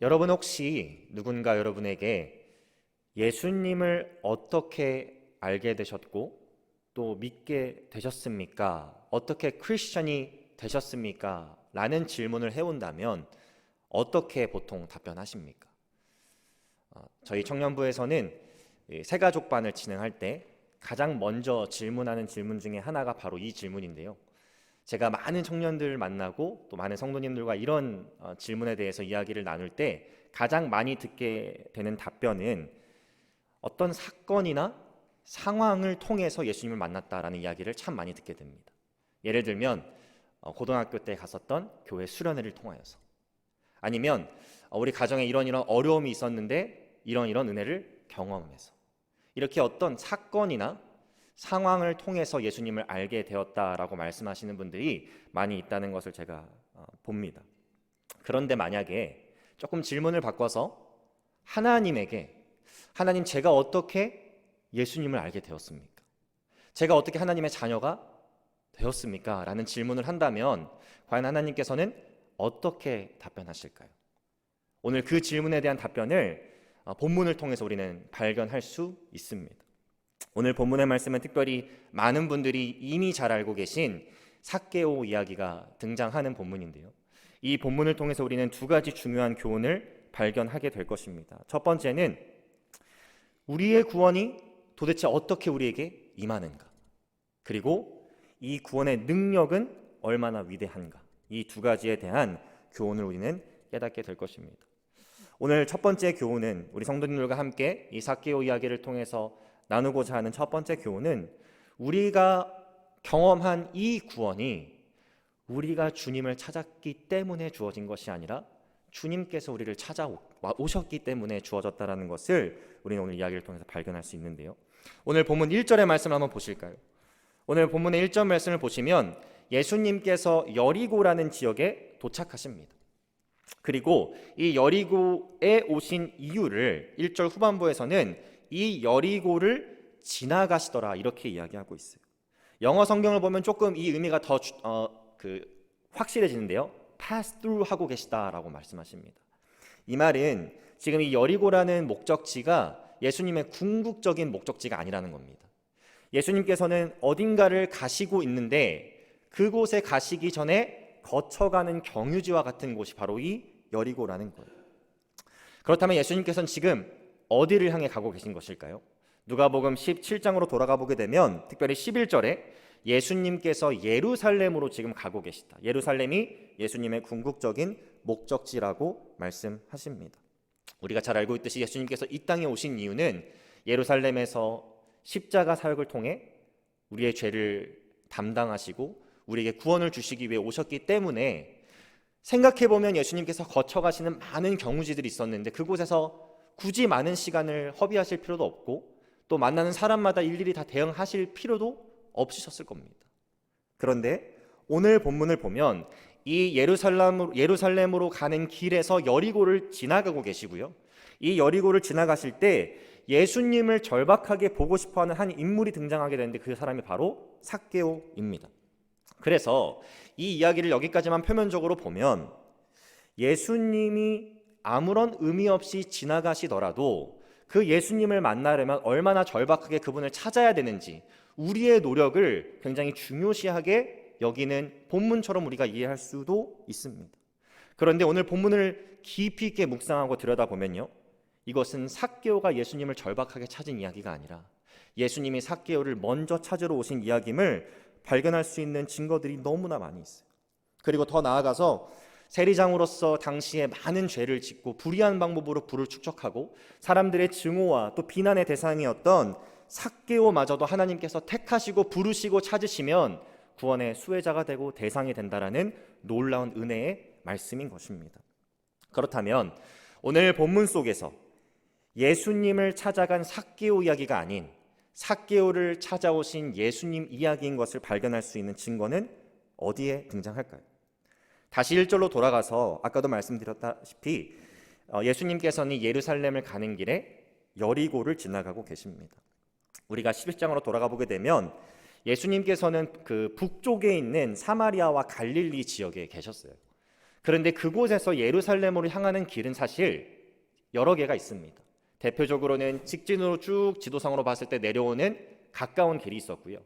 여러분 혹시 누군가 여러분에게 예수님을 어떻게 알게 되셨고 또 믿게 되셨습니까? 어떻게 크리스천이 되셨습니까? 라는 질문을 해온다면 어떻게 보통 답변하십니까? 저희 청년부에서는 새가족반을 진행할 때 가장 먼저 질문하는 질문 중에 하나가 바로 이 질문인데요. 제가 많은 청년들 만나고 또 많은 성도님들과 이런 질문에 대해서 이야기를 나눌 때 가장 많이 듣게 되는 답변은 어떤 사건이나 상황을 통해서 예수님을 만났다라는 이야기를 참 많이 듣게 됩니다. 예를 들면 고등학교 때 갔었던 교회 수련회를 통하여서, 아니면 우리 가정에 이런 어려움이 있었는데 이런 은혜를 경험해서, 이렇게 어떤 사건이나 상황을 통해서 예수님을 알게 되었다라고 말씀하시는 분들이 많이 있다는 것을 제가 봅니다. 그런데 만약에 조금 질문을 바꿔서 하나님, 제가 어떻게 예수님을 알게 되었습니까? 제가 어떻게 하나님의 자녀가 되었습니까? 라는 질문을 한다면 과연 하나님께서는 어떻게 답변하실까요? 오늘 그 질문에 대한 답변을 본문을 통해서 우리는 발견할 수 있습니다. 오늘 본문의 말씀은 특별히 많은 분들이 이미 잘 알고 계신 삭개오 이야기가 등장하는 본문인데요. 이 본문을 통해서 우리는 두 가지 중요한 교훈을 발견하게 될 것입니다. 첫 번째는 우리의 구원이 도대체 어떻게 우리에게 임하는가, 그리고 이 구원의 능력은 얼마나 위대한가, 이 두 가지에 대한 교훈을 우리는 깨닫게 될 것입니다. 오늘 첫 번째 교훈은 우리 성도님들과 함께 이 삭개오 이야기를 통해서 나누고자 하는 첫 번째 교훈은 우리가 경험한 이 구원이 우리가 주님을 찾았기 때문에 주어진 것이 아니라 주님께서 우리를 찾아오셨기 때문에 주어졌다는 것을 우리는 오늘 이야기를 통해서 발견할 수 있는데요. 오늘 본문 1절의 말씀을 한번 보실까요? 오늘 본문의 1절 말씀을 보시면 예수님께서 여리고라는 지역에 도착하십니다. 그리고 이 여리고에 오신 이유를 1절 후반부에서는 이 여리고를 지나가시더라 이렇게 이야기하고 있어요. 영어 성경을 보면 조금 이 의미가 더 확실해지는데요. pass through 하고 계시다라고 말씀하십니다. 이 말은 지금 이 여리고라는 목적지가 예수님의 궁극적인 목적지가 아니라는 겁니다. 예수님께서는 어딘가를 가시고 있는데 그곳에 가시기 전에 거쳐가는 경유지와 같은 곳이 바로 이 여리고라는 거예요. 그렇다면 예수님께서는 지금 어디를 향해 가고 계신 것일까요? 누가복음 17장으로 돌아가 보게 되면 특별히 11절에 예수님께서 예루살렘으로 지금 가고 계시다, 예루살렘이 예수님의 궁극적인 목적지라고 말씀하십니다. 우리가 잘 알고 있듯이 예수님께서 이 땅에 오신 이유는 예루살렘에서 십자가 사역을 통해 우리의 죄를 담당하시고 우리에게 구원을 주시기 위해 오셨기 때문에, 생각해보면 예수님께서 거쳐가시는 많은 경유지들이 있었는데 그곳에서 굳이 많은 시간을 허비하실 필요도 없고 또 만나는 사람마다 일일이 다 대응하실 필요도 없으셨을 겁니다. 그런데 오늘 본문을 보면 이 예루살렘으로 가는 길에서 여리고를 지나가고 계시고요. 이 여리고를 지나가실 때 예수님을 절박하게 보고 싶어하는 한 인물이 등장하게 되는데 그 사람이 바로 삭개오입니다. 그래서 이 이야기를 여기까지만 표면적으로 보면 예수님이 아무런 의미 없이 지나가시더라도 그 예수님을 만나려면 얼마나 절박하게 그분을 찾아야 되는지 우리의 노력을 굉장히 중요시하게 여기는 본문처럼 우리가 이해할 수도 있습니다. 그런데 오늘 본문을 깊이 있게 묵상하고 들여다보면요, 이것은 삭개오가 예수님을 절박하게 찾은 이야기가 아니라 예수님이 삭개오를 먼저 찾으러 오신 이야기임을 발견할 수 있는 증거들이 너무나 많이 있어요. 그리고 더 나아가서 세리장으로서 당시에 많은 죄를 짓고 불의한 방법으로 부를 축적하고 사람들의 증오와 또 비난의 대상이었던 삭개오마저도 하나님께서 택하시고 부르시고 찾으시면 구원의 수혜자가 되고 대상이 된다라는 놀라운 은혜의 말씀인 것입니다. 그렇다면 오늘 본문 속에서 예수님을 찾아간 삭개오 이야기가 아닌 삭개오를 찾아오신 예수님 이야기인 것을 발견할 수 있는 증거는 어디에 등장할까요? 다시 1절로 돌아가서 아까도 말씀드렸다시피 예수님께서는 예루살렘을 가는 길에 여리고를 지나가고 계십니다. 우리가 11장으로 돌아가 보게 되면 예수님께서는 그 북쪽에 있는 사마리아와 갈릴리 지역에 계셨어요. 그런데 그곳에서 예루살렘으로 향하는 길은 사실 여러 개가 있습니다. 대표적으로는 직진으로 쭉 지도상으로 봤을 때 내려오는 가까운 길이 있었고요.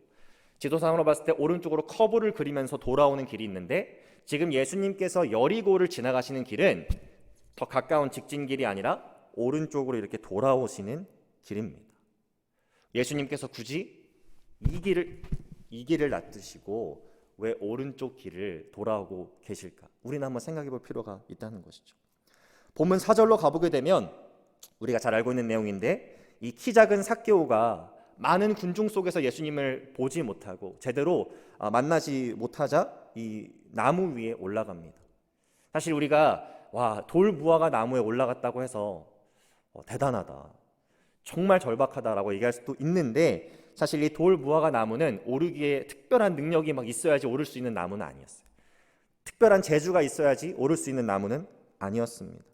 지도상으로 봤을 때 오른쪽으로 커브를 그리면서 돌아오는 길이 있는데, 지금 예수님께서 여리고를 지나가시는 길은 더 가까운 직진길이 아니라 오른쪽으로 이렇게 돌아오시는 길입니다. 예수님께서 굳이 이 길을 놔두시고 왜 오른쪽 길을 돌아오고 계실까? 우리는 한번 생각해 볼 필요가 있다는 것이죠. 본문 4절로 가보게 되면 우리가 잘 알고 있는 내용인데, 이 키 작은 삭개오가 많은 군중 속에서 예수님을 보지 못하고 제대로 만나지 못하자 이 나무 위에 올라갑니다. 사실 우리가 돌 무화과 나무에 올라갔다고 해서 대단하다, 정말 절박하다라고 얘기할 수도 있는데, 사실 이 돌 무화과 나무는 오르기에 특별한 능력이 막 있어야지 오를 수 있는 나무는 아니었어요. 특별한 재주가 있어야지 오를 수 있는 나무는 아니었습니다.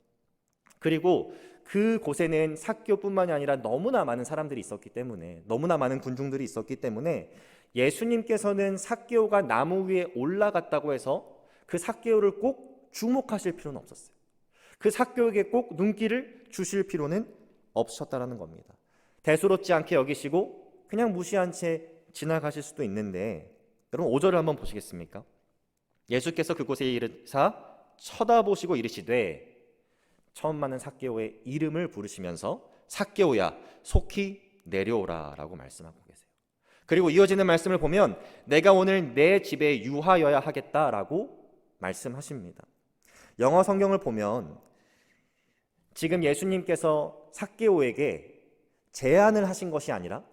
그리고 그곳에는 삭개오뿐만이 아니라 너무나 많은 사람들이 있었기 때문에, 너무나 많은 군중들이 있었기 때문에 예수님께서는 삭개오가 나무 위에 올라갔다고 해서 그 삭개오를 꼭 주목하실 필요는 없었어요. 그 삭개오에게 꼭 눈길을 주실 필요는 없으셨다는 겁니다. 대수롭지 않게 여기시고 그냥 무시한 채 지나가실 수도 있는데, 여러분 5절을 한번 보시겠습니까? 예수께서 그곳에 이르사 쳐다보시고 이르시되, 처음 만난 삭개오의 이름을 부르시면서 삭개오야 속히 내려오라 라고 말씀하고 계세요. 그리고 이어지는 말씀을 보면 내가 오늘 내 집에 유하여야 하겠다라고 말씀하십니다. 영어 성경을 보면 지금 예수님께서 삭개오에게 제안을 하신 것이 아니라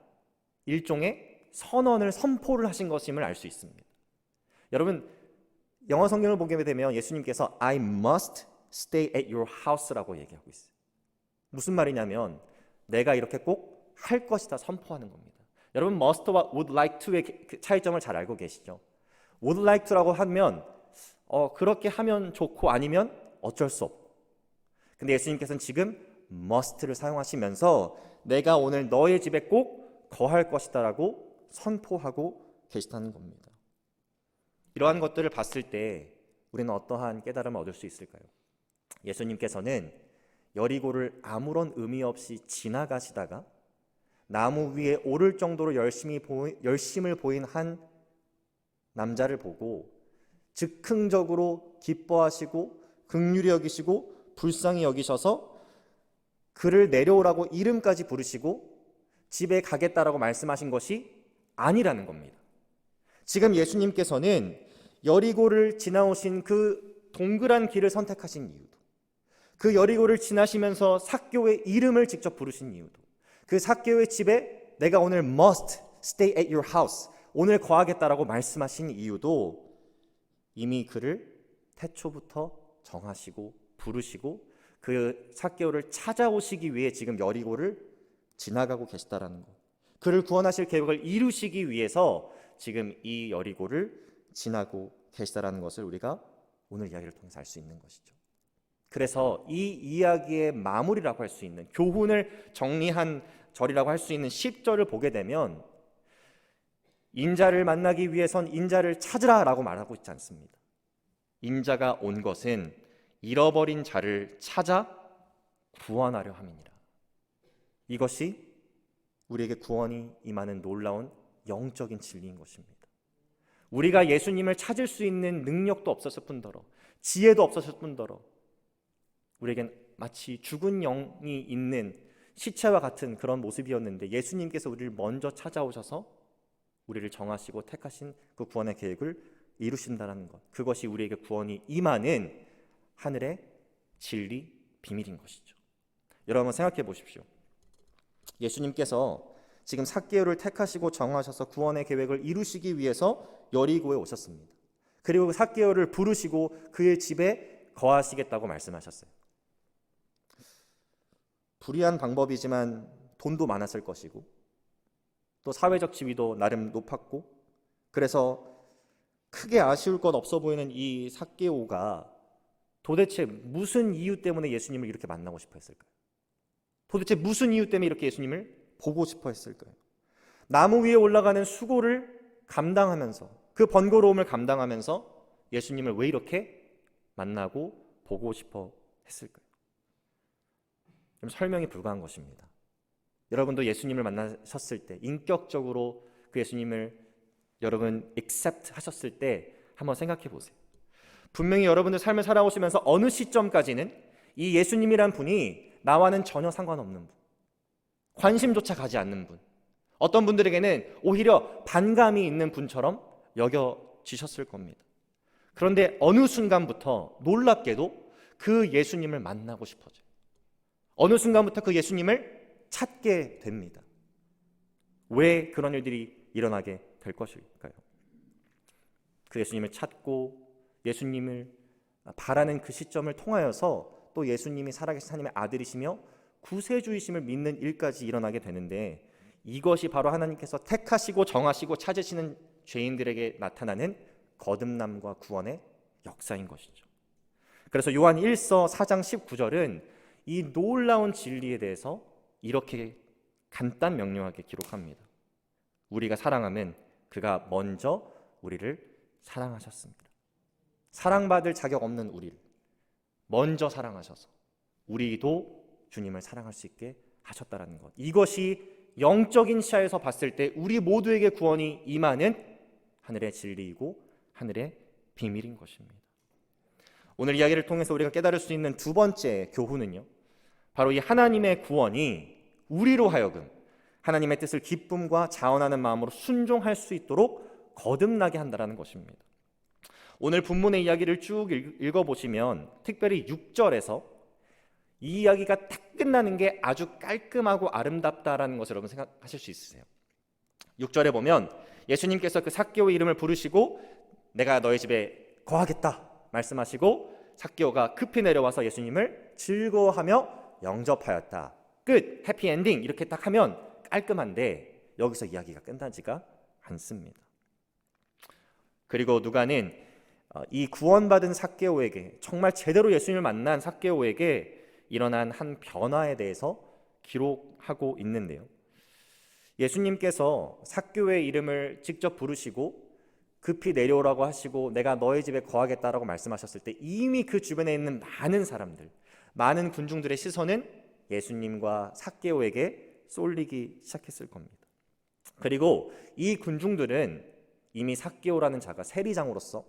일종의 선언을, 선포를 하신 것임을 알 수 있습니다. 여러분 영어 성경을 보게 되면 예수님께서 I must stay at your house라고 얘기하고 있어요. 무슨 말이냐면 내가 이렇게 꼭 할 것이다 선포하는 겁니다. 여러분 must와 would like to의 차이점을 잘 알고 계시죠? would like to라고 하면 그렇게 하면 좋고 아니면 어쩔 수 없고, 근데 예수님께서는 지금 must를 사용하시면서 내가 오늘 너의 집에 꼭 거할 것이다 라고 선포하고 계시다는 겁니다. 이러한 것들을 봤을 때 우리는 어떠한 깨달음을 얻을 수 있을까요? 예수님께서는 여리고를 아무런 의미 없이 지나가시다가 나무 위에 오를 정도로 열심을 보인 한 남자를 보고 즉흥적으로 기뻐하시고 긍휼히 여기시고 불쌍히 여기셔서 그를 내려오라고 이름까지 부르시고 집에 가겠다라고 말씀하신 것이 아니라는 겁니다. 지금 예수님께서는 여리고를 지나오신 그 동그란 길을 선택하신 이유도, 그 여리고를 지나시면서 삭개오의 이름을 직접 부르신 이유도, 그 삭개오의 집에 내가 오늘 must stay at your house, 오늘 거하겠다라고 말씀하신 이유도 이미 그를 태초부터 정하시고 부르시고 그 삭개오를 찾아오시기 위해 지금 여리고를 지나가고 계시다라는 것, 그를 구원하실 계획을 이루시기 위해서 지금 이 여리고를 지나고 계시다라는 것을 우리가 오늘 이야기를 통해서 알 수 있는 것이죠. 그래서 이 이야기의 마무리라고 할 수 있는, 교훈을 정리한 절이라고 할 수 있는 10절을 보게 되면 인자를 만나기 위해선 인자를 찾으라 라고 말하고 있지 않습니다. 인자가 온 것은 잃어버린 자를 찾아 구원하려 함이니라. 이것이 우리에게 구원이 임하는 놀라운 영적인 진리인 것입니다. 우리가 예수님을 찾을 수 있는 능력도 없었을 뿐더러 지혜도 없었을 뿐더러 우리에겐 마치 죽은 영이 있는 시체와 같은 그런 모습이었는데, 예수님께서 우리를 먼저 찾아오셔서 우리를 정하시고 택하신 그 구원의 계획을 이루신다는 것, 그것이 우리에게 구원이 임하는 하늘의 진리, 비밀인 것이죠. 여러분 한번 생각해 보십시오. 예수님께서 지금 삭개오를 택하시고 정하셔서 구원의 계획을 이루시기 위해서 여리고에 오셨습니다. 그리고 삭개오를 부르시고 그의 집에 거하시겠다고 말씀하셨어요. 불의한 방법이지만 돈도 많았을 것이고 또 사회적 지위도 나름 높았고, 그래서 크게 아쉬울 것 없어 보이는 이 삭개오가 도대체 무슨 이유 때문에 예수님을 이렇게 만나고 싶어 했을까요? 도대체 무슨 이유 때문에 이렇게 예수님을 보고 싶어 했을까요? 나무 위에 올라가는 수고를 감당하면서, 그 번거로움을 감당하면서 예수님을 왜 이렇게 만나고 보고 싶어 했을까요? 좀 설명이 불가한 것입니다. 여러분도 예수님을 만나셨을 때, 인격적으로 그 예수님을 여러분 accept 하셨을 때 한번 생각해 보세요. 분명히 여러분들 삶을 살아오시면서 어느 시점까지는 이 예수님이란 분이 나와는 전혀 상관없는 분, 관심조차 가지 않는 분, 어떤 분들에게는 오히려 반감이 있는 분처럼 여겨지셨을 겁니다. 그런데 어느 순간부터 놀랍게도 그 예수님을 만나고 싶어져요. 어느 순간부터 그 예수님을 찾게 됩니다. 왜 그런 일들이 일어나게 될 것일까요? 그 예수님을 찾고 예수님을 바라는 그 시점을 통하여서 또 예수님이 살아계신 하나님의 아들이시며 구세주이심을 믿는 일까지 일어나게 되는데, 이것이 바로 하나님께서 택하시고 정하시고 찾으시는 죄인들에게 나타나는 거듭남과 구원의 역사인 것이죠. 그래서 요한 1서 4장 19절은 이 놀라운 진리에 대해서 이렇게 간단 명료하게 기록합니다. 우리가 사랑하면 그가 먼저 우리를 사랑하셨습니다. 사랑받을 자격 없는 우리를 먼저 사랑하셔서 우리도 주님을 사랑할 수 있게 하셨다라는 것, 이것이 영적인 시야에서 봤을 때 우리 모두에게 구원이 임하는 하늘의 진리이고 하늘의 비밀인 것입니다. 오늘 이야기를 통해서 우리가 깨달을 수 있는 두 번째 교훈은요, 바로 이 하나님의 구원이 우리로 하여금 하나님의 뜻을 기쁨과 자원하는 마음으로 순종할 수 있도록 거듭나게 한다는 것입니다. 오늘 본문의 이야기를 쭉 읽어보시면 특별히 6절에서 이 이야기가 딱 끝나는 게 아주 깔끔하고 아름답다라는 것을 여러분 생각하실 수 있으세요. 6절에 보면 예수님께서 그 삭개오의 이름을 부르시고 내가 너희 집에 거하겠다 말씀하시고 삭개오가 급히 내려와서 예수님을 즐거워하며 영접하였다. 끝, 해피엔딩 이렇게 딱 하면 깔끔한데 여기서 이야기가 끝나지가 않습니다. 그리고 누가는 이 구원받은 삭개오에게, 정말 제대로 예수님을 만난 삭개오에게 일어난 한 변화에 대해서 기록하고 있는데요, 예수님께서 삭개오의 이름을 직접 부르시고 급히 내려오라고 하시고 내가 너희 집에 거하겠다라고 말씀하셨을 때 이미 그 주변에 있는 많은 사람들, 많은 군중들의 시선은 예수님과 삭개오에게 쏠리기 시작했을 겁니다. 그리고 이 군중들은 이미 삭개오라는 자가 세리장으로서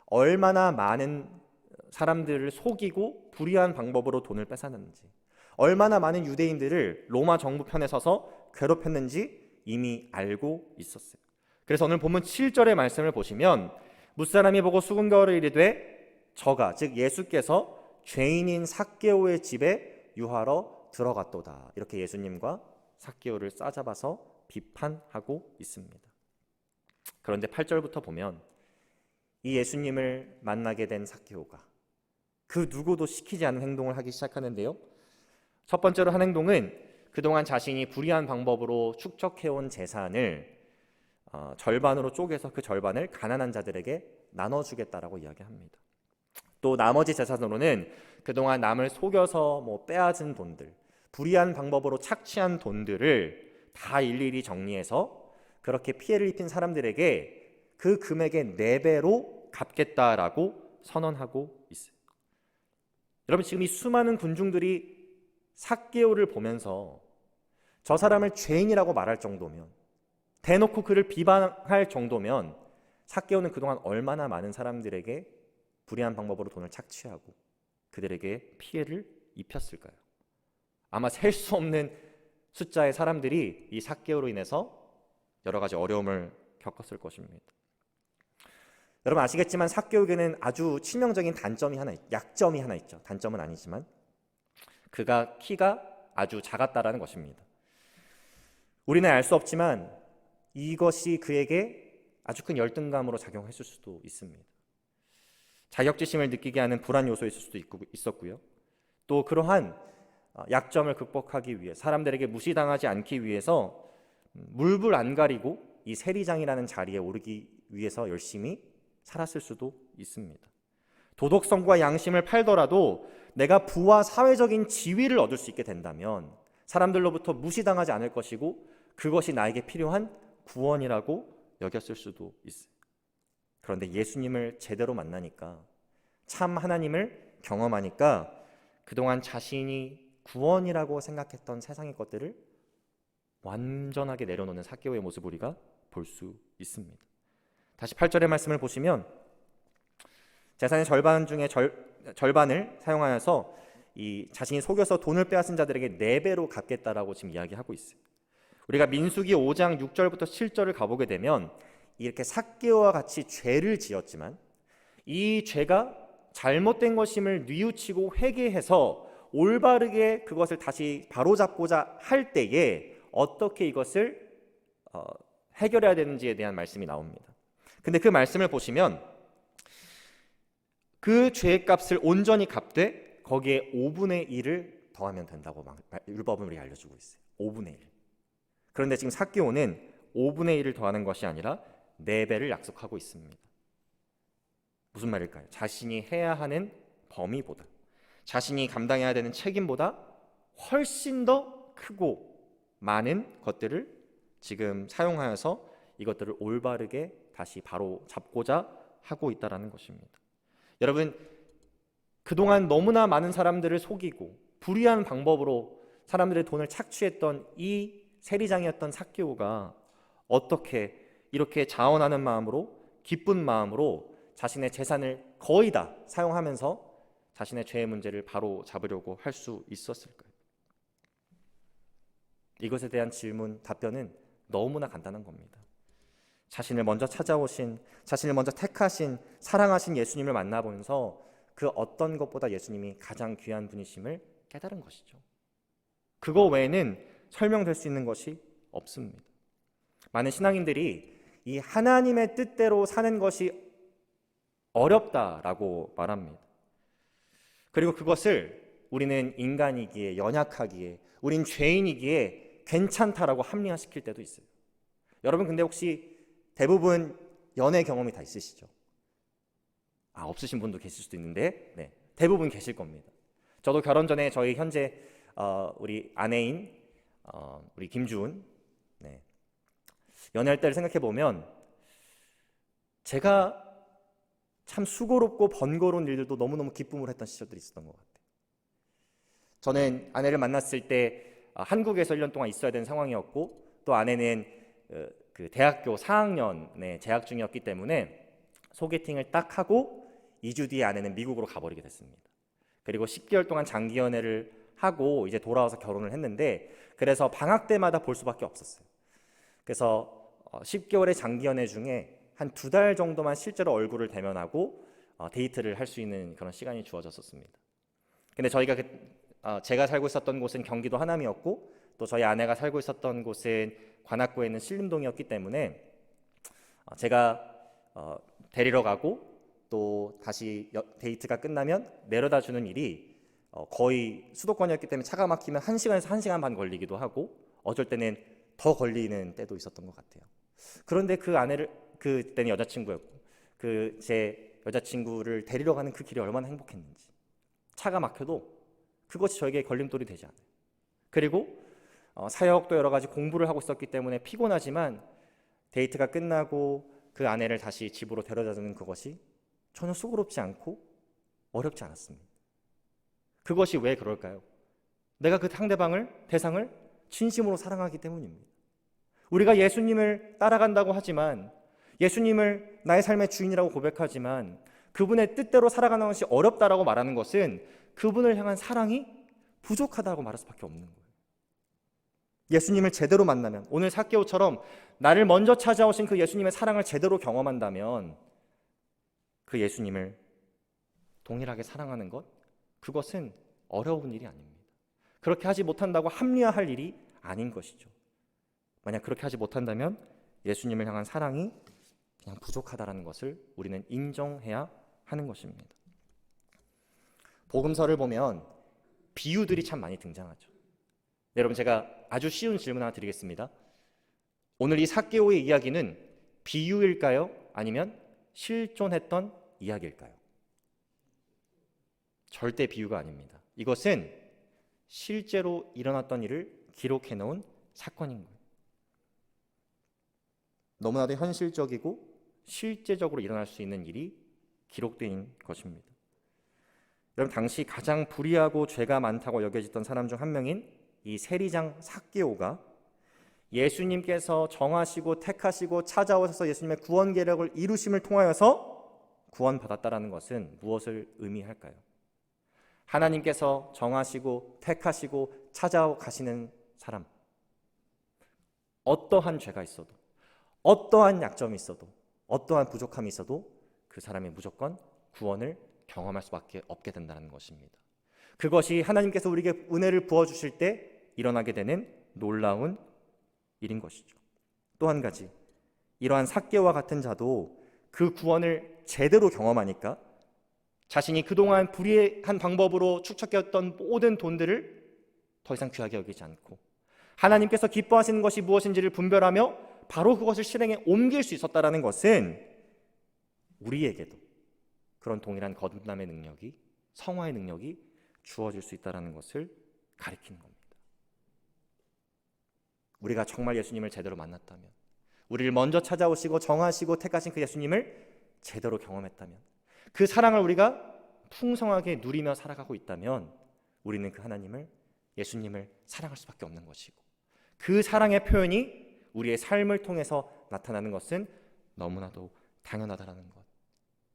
얼마나 많은 사람들을 속이고 불의한 방법으로 돈을 뺏었는지, 얼마나 많은 유대인들을 로마 정부 편에 서서 괴롭혔는지 이미 알고 있었어요. 그래서 오늘 본문 7절의 말씀을 보시면 무사람이 보고 수군거를 이르되 저가, 즉 예수께서 죄인인 삭개오의 집에 유하러 들어갔도다, 이렇게 예수님과 삭개오를 싸잡아서 비판하고 있습니다. 그런데 8절부터 보면 이 예수님을 만나게 된 삭개오가 그 누구도 시키지 않은 행동을 하기 시작하는데요, 첫 번째로 한 행동은 그동안 자신이 불의한 방법으로 축적해온 재산을 절반으로 쪼개서 그 절반을 가난한 자들에게 나눠주겠다라고 이야기합니다. 또 나머지 재산으로는 그동안 남을 속여서 빼앗은 돈들, 불의한 방법으로 착취한 돈들을 다 일일이 정리해서 그렇게 피해를 입힌 사람들에게 그 금액의 4배로 갚겠다라고 선언하고 있어요. 여러분, 지금 이 수많은 군중들이 삭개오를 보면서 저 사람을 죄인이라고 말할 정도면, 대놓고 그를 비방할 정도면 삭개오는 그동안 얼마나 많은 사람들에게 불의한 방법으로 돈을 착취하고 그들에게 피해를 입혔을까요? 아마 셀 수 없는 숫자의 사람들이 이 삭개오로 인해서 여러 가지 어려움을 겪었을 것입니다. 여러분 아시겠지만 삭개오에게는 아주 치명적인 약점이 하나 있죠. 단점은 아니지만 그가 키가 아주 작았다라는 것입니다. 우리는 알 수 없지만 이것이 그에게 아주 큰 열등감으로 작용했을 수도 있습니다. 자격지심을 느끼게 하는 불안 요소일 수도 있었고요. 또 그러한 약점을 극복하기 위해, 사람들에게 무시당하지 않기 위해서 물불 안 가리고 이 세리장이라는 자리에 오르기 위해서 열심히 살았을 수도 있습니다. 도덕성과 양심을 팔더라도 내가 부와 사회적인 지위를 얻을 수 있게 된다면 사람들로부터 무시당하지 않을 것이고 그것이 나에게 필요한 구원이라고 여겼을 수도 있어요. 그런데 예수님을 제대로 만나니까 참 하나님을 경험하니까 그동안 자신이 구원이라고 생각했던 세상의 것들을 완전하게 내려놓는 삭개오의 모습을 우리가 볼 수 있습니다. 다시 8절의 말씀을 보시면 재산의 절반 중에 절반을 사용하여서 이 자신이 속여서 돈을 빼앗은 자들에게 4배로 갚겠다라고 지금 이야기하고 있어요. 우리가 민수기 5장 6절부터 7절을 가보게 되면 이렇게 삭개오와 같이 죄를 지었지만 이 죄가 잘못된 것임을 뉘우치고 회개해서 올바르게 그것을 다시 바로잡고자 할 때에 어떻게 이것을 해결해야 되는지에 대한 말씀이 나옵니다. 근데 그 말씀을 보시면 그 죄의 값을 온전히 갚되 거기에 5분의 1을 더하면 된다고 율법은 우리가 알려주고 있어요. 5분의 1. 그런데 지금 삭개오는 5분의 1을 더하는 것이 아니라 4배를 약속하고 있습니다. 무슨 말일까요? 자신이 해야 하는 범위보다, 자신이 감당해야 되는 책임보다 훨씬 더 크고 많은 것들을 지금 사용하여서 이것들을 올바르게 다시 바로 잡고자 하고 있다는 것입니다. 여러분, 그동안 너무나 많은 사람들을 속이고 불의한 방법으로 사람들의 돈을 착취했던 이 세리장이었던 삭개오가 어떻게 이렇게 자원하는 마음으로, 기쁜 마음으로 자신의 재산을 거의 다 사용하면서 자신의 죄의 문제를 바로 잡으려고 할 수 있었을까요? 이것에 대한 질문, 답변은 너무나 간단한 겁니다. 자신을 먼저 찾아오신, 자신을 먼저 택하신, 사랑하신 예수님을 만나보면서 그 어떤 것보다 예수님이 가장 귀한 분이심을 깨달은 것이죠. 그거 외에는 설명될 수 있는 것이 없습니다. 많은 신앙인들이 이 하나님의 뜻대로 사는 것이 어렵다라고 말합니다. 그리고 그것을 우리는 인간이기에, 연약하기에, 우린 죄인이기에 괜찮다라고 합리화시킬 때도 있어요. 여러분, 근데 혹시 대부분 연애 경험이 다 있으시죠? 없으신 분도 계실 수도 있는데, 네, 대부분 계실 겁니다. 저도 결혼 전에 저희 현재 우리 아내인 우리 김주은, 네, 연애할 때를 생각해 보면 제가 참 수고롭고 번거로운 일들도 너무너무 기쁨을 했던 시절들이 있었던 것 같아요. 저는 아내를 만났을 때 한국에서 1년 동안 있어야 되는 상황이었고, 또 아내는 그 대학교 4학년에 재학 중이었기 때문에 소개팅을 딱 하고 2주 뒤에 아내는 미국으로 가버리게 됐습니다. 그리고 10개월 동안 장기 연애를 하고 이제 돌아와서 결혼을 했는데, 그래서 방학 때마다 볼 수밖에 없었어요. 그래서 10개월의 장기 연애 중에 한 2달 정도만 실제로 얼굴을 대면하고 데이트를 할 수 있는 그런 시간이 주어졌었습니다. 근데 저희가 제가 살고 있었던 곳은 경기도 하남이었고, 또 저희 아내가 살고 있었던 곳은 관악구에 있는 신림동이었기 때문에 제가 데리러 가고 또 다시 데이트가 끝나면 내려다 주는 일이 거의 수도권이었기 때문에 차가 막히면 1시간에서 1시간 반 걸리기도 하고, 어쩔 때는 더 걸리는 때도 있었던 것 같아요. 그런데 그 아내를, 그때는 여자친구였고, 그 제 여자친구를 데리러 가는 그 길이 얼마나 행복했는지, 차가 막혀도 그것이 저에게 걸림돌이 되지 않아요. 그리고 사역도 여러 가지 공부를 하고 있었기 때문에 피곤하지만 데이트가 끝나고 그 아내를 다시 집으로 데려다주는 그것이 전혀 수고롭지 않고 어렵지 않았습니다. 그것이 왜 그럴까요? 내가 그 상대방을, 대상을 진심으로 사랑하기 때문입니다. 우리가 예수님을 따라간다고 하지만, 예수님을 나의 삶의 주인이라고 고백하지만 그분의 뜻대로 살아가는 것이 어렵다라고 말하는 것은 그분을 향한 사랑이 부족하다고 말할 수밖에 없는 거예요. 예수님을 제대로 만나면, 오늘 삭개오처럼 나를 먼저 찾아오신 그 예수님의 사랑을 제대로 경험한다면 그 예수님을 동일하게 사랑하는 것, 그것은 어려운 일이 아닙니다. 그렇게 하지 못한다고 합리화할 일이 아닌 것이죠. 만약 그렇게 하지 못한다면 예수님을 향한 사랑이 그냥 부족하다는 것을 우리는 인정해야 하는 것입니다. 복음서를 보면 비유들이 참 많이 등장하죠. 네, 여러분, 제가 아주 쉬운 질문 하나 드리겠습니다. 오늘 이 삭개오의 이야기는 비유일까요? 아니면 실존했던 이야기일까요? 절대 비유가 아닙니다. 이것은 실제로 일어났던 일을 기록해 놓은 사건인 거예요. 너무나도 현실적이고 실제적으로 일어날 수 있는 일이 기록된 것입니다. 여러분, 당시 가장 불의하고 죄가 많다고 여겨졌던 사람 중 한 명인 이 세리장 삭개오가 예수님께서 정하시고 택하시고 찾아오셔서 예수님의 구원 계획을 이루심을 통하여서 구원받았다라는 것은 무엇을 의미할까요? 하나님께서 정하시고 택하시고 찾아가시는 사람, 어떠한 죄가 있어도, 어떠한 약점이 있어도, 어떠한 부족함이 있어도 그 사람이 무조건 구원을 경험할 수밖에 없게 된다는 것입니다. 그것이 하나님께서 우리에게 은혜를 부어주실 때 일어나게 되는 놀라운 일인 것이죠. 또 한 가지, 이러한 삭개와 같은 자도 그 구원을 제대로 경험하니까 자신이 그동안 불의한 방법으로 축적했던 모든 돈들을 더 이상 귀하게 여기지 않고 하나님께서 기뻐하시는 것이 무엇인지를 분별하며 바로 그것을 실행에 옮길 수 있었다는 것은 우리에게도 그런 동일한 거듭남의 능력이, 성화의 능력이 주어질 수 있다는 것을 가리키는 겁니다. 우리가 정말 예수님을 제대로 만났다면, 우리를 먼저 찾아오시고 정하시고 택하신 그 예수님을 제대로 경험했다면, 그 사랑을 우리가 풍성하게 누리며 살아가고 있다면 우리는 그 하나님을, 예수님을 사랑할 수밖에 없는 것이고, 그 사랑의 표현이 우리의 삶을 통해서 나타나는 것은 너무나도 당연하다는 것.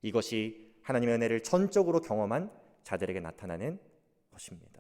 이것이 하나님의 은혜를 전적으로 경험한 자들에게 나타나는 것입니다.